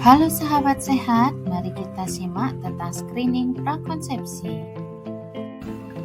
Halo sahabat sehat, mari kita simak tentang screening prakonsepsi.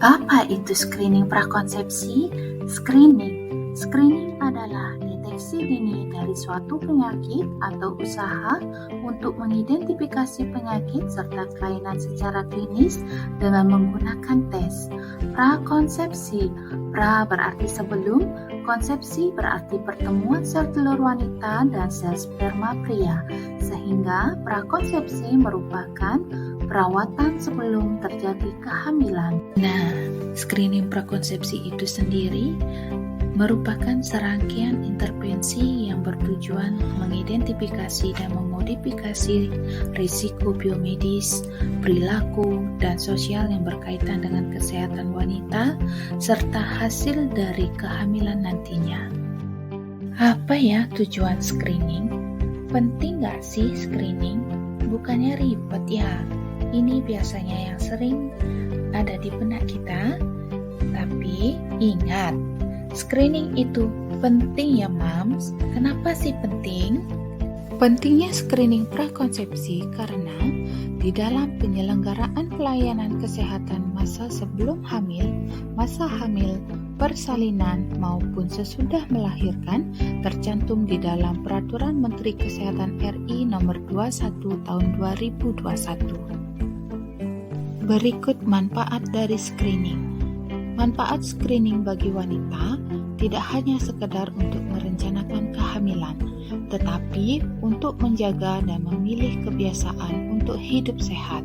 Apa itu screening prakonsepsi? Screening adalah deteksi dini dari suatu penyakit atau usaha untuk mengidentifikasi penyakit serta kelainan secara klinis dengan menggunakan tes. Prakonsepsi, pra berarti sebelum, konsepsi berarti pertemuan sel telur wanita dan sel sperma pria, sehingga prakonsepsi merupakan perawatan sebelum terjadi kehamilan. Nah, screening prakonsepsi itu sendiri merupakan serangkaian intervensi yang bertujuan mengidentifikasi dan memodifikasi risiko biomedis, perilaku, dan sosial yang berkaitan dengan kesehatan wanita serta hasil dari kehamilan nantinya. Apa ya tujuan screening? Penting gak sih screening? Bukannya ribet ya? Ini biasanya yang sering ada di benak kita, tapi ingat, screening itu penting ya Mams. Kenapa sih penting? Pentingnya screening prakonsepsi karena di dalam penyelenggaraan pelayanan kesehatan masa sebelum hamil, masa hamil, persalinan maupun sesudah melahirkan tercantum di dalam Peraturan Menteri Kesehatan RI Nomor 21 Tahun 2021. Berikut manfaat dari screening. Manfaat screening bagi wanita tidak hanya sekedar untuk merencanakan kehamilan, tetapi untuk menjaga dan memilih kebiasaan untuk hidup sehat.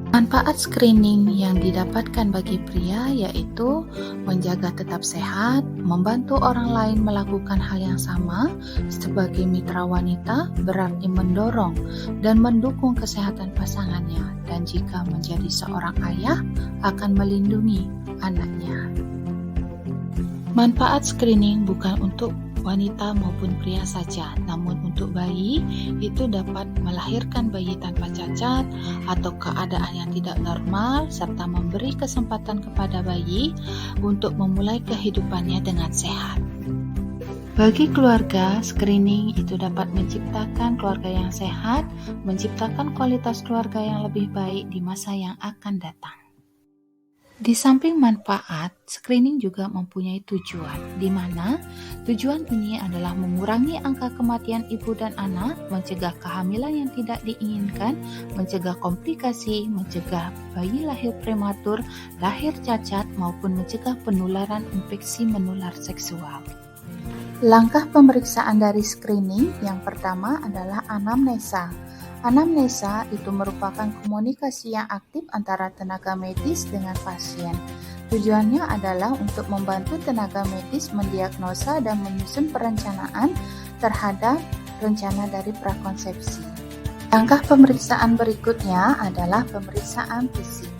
Manfaat screening yang didapatkan bagi pria yaitu menjaga tetap sehat, membantu orang lain melakukan hal yang sama. Sebagai mitra wanita berarti mendorong dan mendukung kesehatan pasangannya, dan jika menjadi seorang ayah akan melindungi anaknya. Manfaat screening bukan untuk wanita maupun pria saja, namun untuk bayi itu dapat melahirkan bayi tanpa cacat atau keadaan yang tidak normal, serta memberi kesempatan kepada bayi untuk memulai kehidupannya dengan sehat. Bagi keluarga, screening itu dapat menciptakan keluarga yang sehat, menciptakan kualitas keluarga yang lebih baik di masa yang akan datang. Di samping manfaat, screening juga mempunyai tujuan, di mana tujuan ini adalah mengurangi angka kematian ibu dan anak, mencegah kehamilan yang tidak diinginkan, mencegah komplikasi, mencegah bayi lahir prematur, lahir cacat, maupun mencegah penularan infeksi menular seksual. Langkah pemeriksaan dari screening yang pertama adalah anamnesa. Anamnesa itu merupakan komunikasi yang aktif antara tenaga medis dengan pasien. Tujuannya adalah untuk membantu tenaga medis mendiagnosa dan menyusun perencanaan terhadap rencana dari prakonsepsi. Langkah pemeriksaan berikutnya adalah pemeriksaan fisik.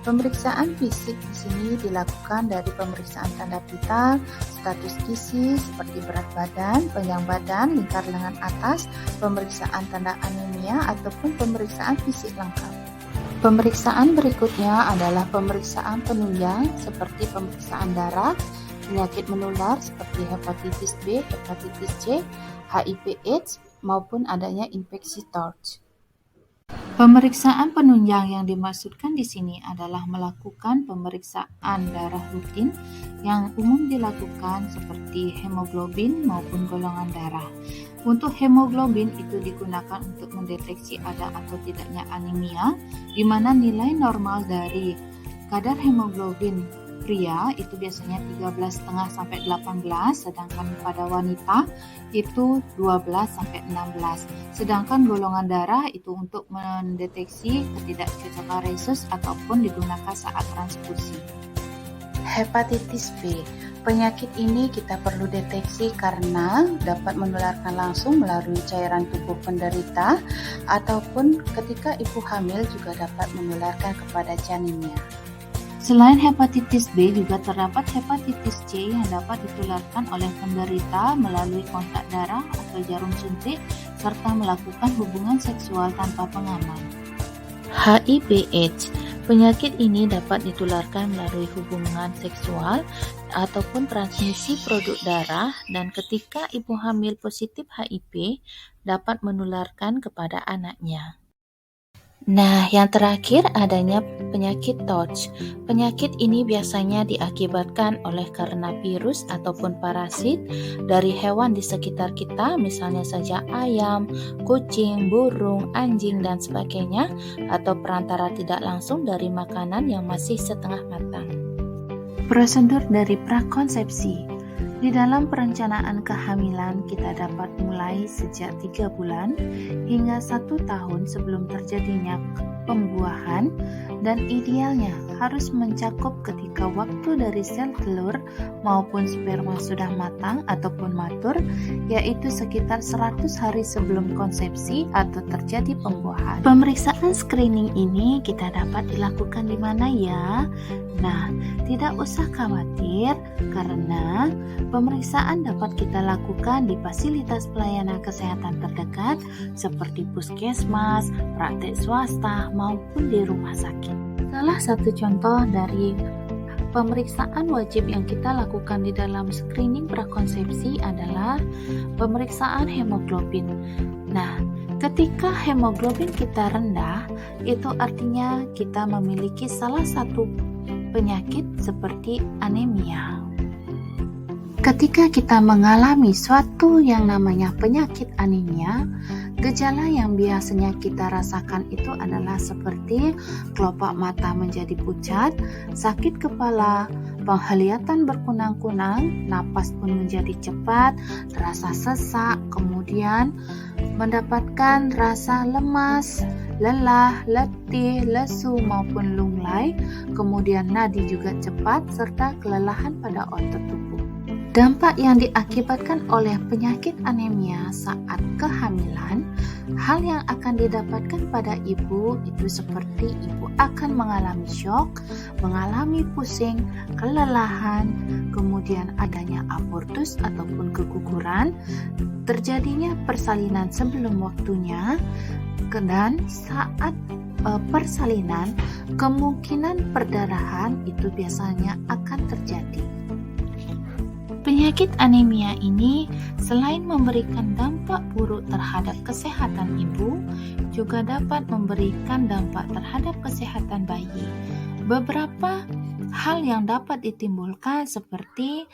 Pemeriksaan fisik di sini dilakukan dari pemeriksaan tanda vital, status gizi seperti berat badan, panjang badan, lingkar lengan atas, pemeriksaan tanda anemia, ataupun pemeriksaan fisik lengkap. Pemeriksaan berikutnya adalah pemeriksaan penunjang seperti pemeriksaan darah, penyakit menular seperti hepatitis B, hepatitis C, HIV/AIDS, maupun adanya infeksi TORCH. Pemeriksaan penunjang yang dimaksudkan di sini adalah melakukan pemeriksaan darah rutin yang umum dilakukan seperti hemoglobin maupun golongan darah. Untuk hemoglobin itu digunakan untuk mendeteksi ada atau tidaknya anemia, di mana nilai normal dari kadar hemoglobin pria itu biasanya 13,5 sampai 18, sedangkan pada wanita itu 12 sampai 16. Sedangkan golongan darah itu untuk mendeteksi ketidakcocokan resus ataupun digunakan saat transfusi. Hepatitis B. Penyakit ini kita perlu deteksi karena dapat menularkan langsung melalui cairan tubuh penderita ataupun ketika ibu hamil juga dapat menularkan kepada janinnya. Selain hepatitis B, juga terdapat hepatitis C yang dapat ditularkan oleh penderita melalui kontak darah atau jarum suntik serta melakukan hubungan seksual tanpa pengaman. HIV/AIDS. Penyakit ini dapat ditularkan melalui hubungan seksual ataupun transmisi produk darah, dan ketika ibu hamil positif HIV dapat menularkan kepada anaknya. Nah, yang terakhir adanya penyakit TORCH. Penyakit ini biasanya diakibatkan oleh karena virus ataupun parasit dari hewan di sekitar kita, misalnya saja ayam, kucing, burung, anjing, dan sebagainya, atau perantara tidak langsung dari makanan yang masih setengah matang. Prosedur dari prakonsepsi. Di dalam perencanaan kehamilan, kita dapat mulai sejak 3 bulan hingga 1 tahun sebelum terjadinya pembuahan, dan idealnya harus mencakup ketika waktu dari sel telur maupun sperma sudah matang ataupun matur, yaitu sekitar 100 hari sebelum konsepsi atau terjadi pembuahan. Pemeriksaan screening ini kita dapat dilakukan di mana ya? Nah, tidak usah khawatir karena pemeriksaan dapat kita lakukan di fasilitas pelayanan kesehatan terdekat seperti puskesmas, praktek swasta, maupun di rumah sakit. Salah satu contoh dari pemeriksaan wajib yang kita lakukan di dalam screening prakonsepsi adalah pemeriksaan hemoglobin. Nah, ketika hemoglobin kita rendah, itu artinya kita memiliki salah satu penyakit seperti anemia. Ketika kita mengalami suatu yang namanya penyakit anemia, gejala yang biasanya kita rasakan itu adalah seperti kelopak mata menjadi pucat, sakit kepala, penglihatan berkunang-kunang, napas pun menjadi cepat, rasa sesak, kemudian mendapatkan rasa lemas, lelah, letih, lesu maupun lunglai, kemudian nadi juga cepat, serta kelelahan pada otot tubuh. Dampak yang diakibatkan oleh penyakit anemia saat kehamilan, hal yang akan didapatkan pada ibu itu seperti ibu akan mengalami syok, mengalami pusing, kelelahan, kemudian adanya abortus ataupun keguguran, terjadinya persalinan sebelum waktunya, dan saat persalinan kemungkinan perdarahan itu biasanya akan terjadi. Penyakit anemia ini selain memberikan dampak buruk terhadap kesehatan ibu, juga dapat memberikan dampak terhadap kesehatan bayi. Beberapa hal yang dapat ditimbulkan seperti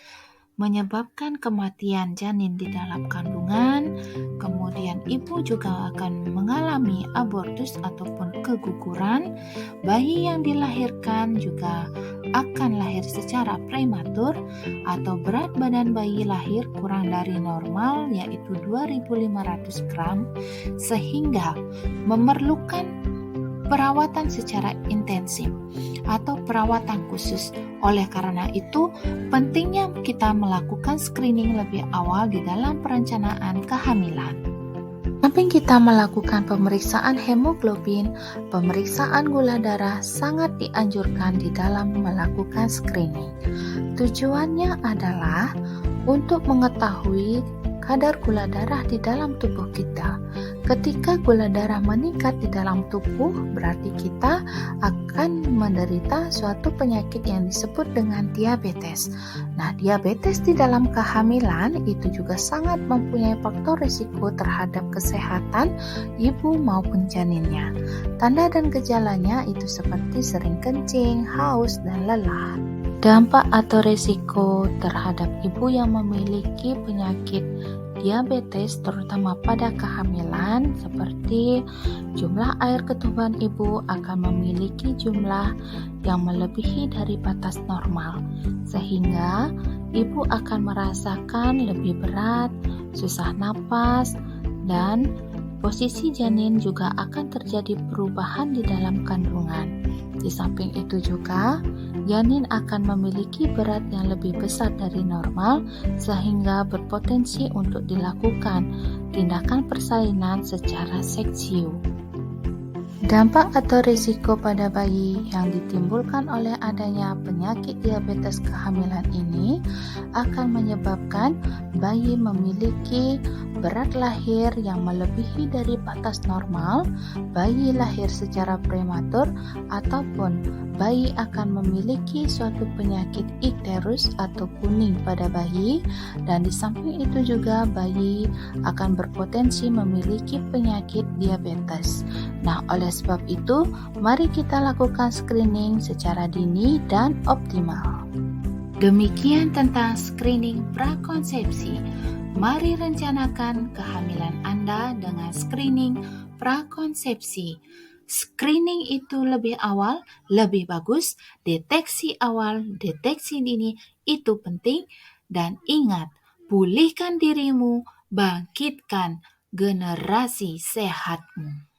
menyebabkan kematian janin di dalam kandungan, kemudian ibu juga akan mengalami abortus ataupun keguguran, bayi yang dilahirkan juga akan lahir secara prematur atau berat badan bayi lahir kurang dari normal yaitu 2.500 gram sehingga memerlukan perawatan secara intensif atau perawatan khusus. Oleh karena itu, pentingnya kita melakukan screening lebih awal di dalam perencanaan kehamilan. Samping kita melakukan pemeriksaan hemoglobin, pemeriksaan gula darah sangat dianjurkan di dalam melakukan screening. Tujuannya adalah untuk mengetahui kadar gula darah di dalam tubuh kita. Ketika gula darah meningkat di dalam tubuh, berarti kita akan menderita suatu penyakit yang disebut dengan diabetes. Nah, diabetes di dalam kehamilan itu juga sangat mempunyai faktor risiko terhadap kesehatan ibu maupun janinnya. Tanda dan gejalanya itu seperti sering kencing, haus, dan lelah. Dampak atau risiko terhadap ibu yang memiliki penyakit diabetes terutama pada kehamilan seperti jumlah air ketuban ibu akan memiliki jumlah yang melebihi dari batas normal sehingga ibu akan merasakan lebih berat, susah napas, dan posisi janin juga akan terjadi perubahan di dalam kandungan. Di samping itu juga, janin akan memiliki berat yang lebih besar dari normal sehingga berpotensi untuk dilakukan tindakan persalinan secara seksiu. Dampak atau risiko pada bayi yang ditimbulkan oleh adanya penyakit diabetes kehamilan ini akan menyebabkan bayi memiliki berat lahir yang melebihi dari batas normal, bayi lahir secara prematur, ataupun bayi akan memiliki suatu penyakit ikterus atau kuning pada bayi, dan di samping itu juga bayi akan berpotensi memiliki penyakit diabetes. Nah, oleh sebab itu, mari kita lakukan screening secara dini dan optimal. Demikian tentang screening prakonsepsi. Mari rencanakan kehamilan Anda dengan screening prakonsepsi. Screening itu lebih awal, lebih bagus. Deteksi awal, deteksi dini itu penting. Dan ingat, pulihkan dirimu, bangkitkan generasi sehatmu.